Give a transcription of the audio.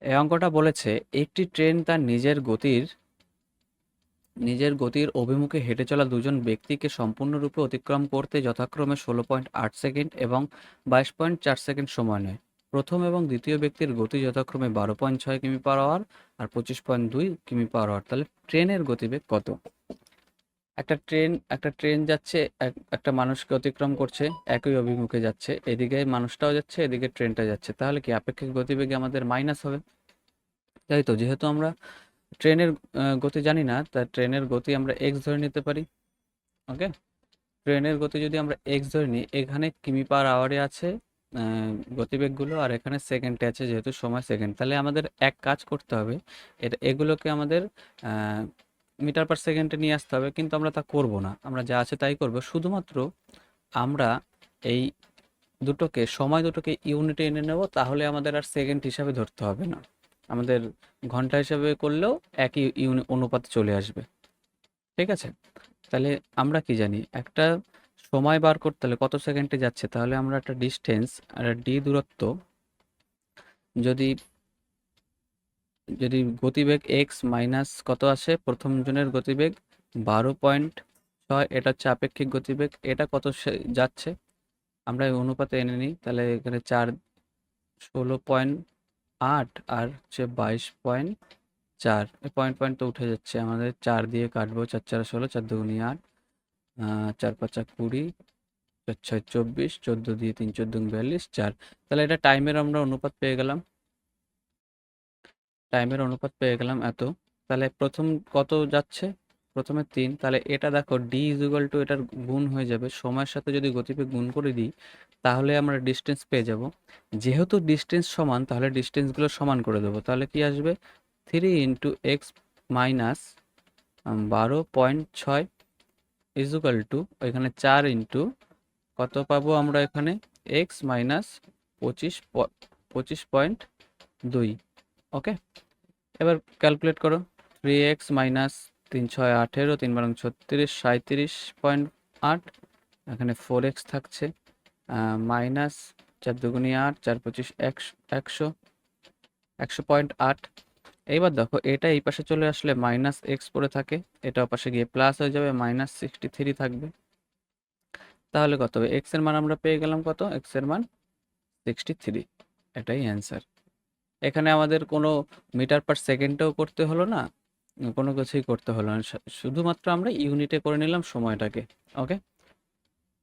এই অঙ্কটা বলেছে একটি ট্রেন তার নিজের গতির অভিমুখে হেঁটে চলা দুজন ব্যক্তিকে সম্পূর্ণরূপে অতিক্রম করতে যথাক্রমে 16.8 সেকেন্ড এবং 22.4 সেকেন্ড সময় নেয়। প্রথম এবং দ্বিতীয় ব্যক্তির গতি যথাক্রমে 12.6 কিমি/আওয়ার আর 25.2 কিমি/আওয়ার। তাহলে ট্রেনের গতিবেগ কত? একটা ট্রেন যাচ্ছে, একটা মানুষকে অতিক্রম করছে, একই অভিমুখে যাচ্ছে, এদিকে মানুষটাও যাচ্ছে, এদিকে ট্রেনটা যাচ্ছে, তাহলে কি আপেক্ষিক গতিবেগে আমাদের মাইনাস হবে? তাই তো, যেহেতু আমরা ট্রেনের গতি জানি না, তা ট্রেনের গতি আমরা এক্স ধরে নিতে পারি। ওকে, ট্রেনের গতি যদি আমরা এক্স ধরে নিই, এখানে কিমি/আওয়ারে আছে গতিবেগগুলো, আর এখানে সেকেন্ডে আছে, যেহেতু সময় সেকেন্ড, তাহলে আমাদের এক কাজ করতে হবে, এগুলোকে আমাদের মিটার/সেকেন্ডে নিয়ে আসতে হবে, কিন্তু আমরা তা করব না, আমরা যা আছে তাই করব। শুধুমাত্র আমরা এই সময় দুটোকে ইউনিটে এনে নেব, তাহলে আমাদের আর সেকেন্ড হিসাবে ধরতে হবে না, আমাদের ঘন্টা হিসাবে করলেও একই অনুপাতে চলে আসবে। ঠিক আছে, তাহলে আমরা কি জানি, একটা সময় বার করতে হলে কত সেকেন্ডে যাচ্ছে, তাহলে আমরা একটা ডিস্টেন্স আর ডি দূরত্ব, যদি যদি গতিবেগ এক্স মাইনাস কত আসে, প্রথম জনের গতিবেগ 12.6, এটা হচ্ছে আপেক্ষিক গতিবেগ, এটা কত যাচ্ছে আমরা এই অনুপাতে এনে নিই, তাহলে এখানে 16.8 আর হচ্ছে 22.4, এই পয়েন্ট পয়েন্ট তো উঠে যাচ্ছে, আমাদের 4 দিয়ে কাটবো, 4×4 = 16, 4×2 = 8, 4×5 = 20, 4×6 = 24, 14 দিয়ে 3 × 14 = 42, 4। তাহলে এটা টাইমের আমরা অনুপাত পেয়ে গেলাম, এত। তাহলে প্রথম কত যাচ্ছে, প্রথমে 3, তাহলে এটা দেখো ডি ইজ ইকুয়াল টু এটার গুণ হয়ে যাবে, সময়ের সাথে যদি গতিবেগ গুণ করে দিই, তাহলে আমরা ডিস্টেন্স পেয়ে যাব। যেহেতু ডিস্টেন্স সমান, তাহলে ডিস্টেন্সগুলো সমান করে দেবো, তাহলে কি আসবে, 3 × x - 12.6 ইজ ইকুয়াল টু, এখানে 4 ইন্টু কত পাবো আমরা, এখানে এক্স মাইনাস 25.2। ওকে, এবার ক্যালকুলেট করো, 3x - 3×6 = 18, 3×12 = 36, 37.8, এখানে 4x থাকছে, মাইনাস 4×2 = 8, 4×25 = 100.8। এইবার দেখো এটা এই পাশে চলে আসলে মাইনাস এক্স পড়ে থাকে, এটা পাশে গিয়ে প্লাস হয়ে যাবে, -63 থাকবে। তাহলে কত হবে, এক্স এর মান আমরা পেয়ে গেলাম, কত, এক্স এর মান 63, এটাই অ্যান্সার। এখানে আমাদের কোনো মিটার/সেকেন্ডেও করতে হলো না, কোনো কিছুই করতে হলো না, শুধুমাত্র আমরা ইউনিটে করে নিলাম সময়টাকে। ওকে।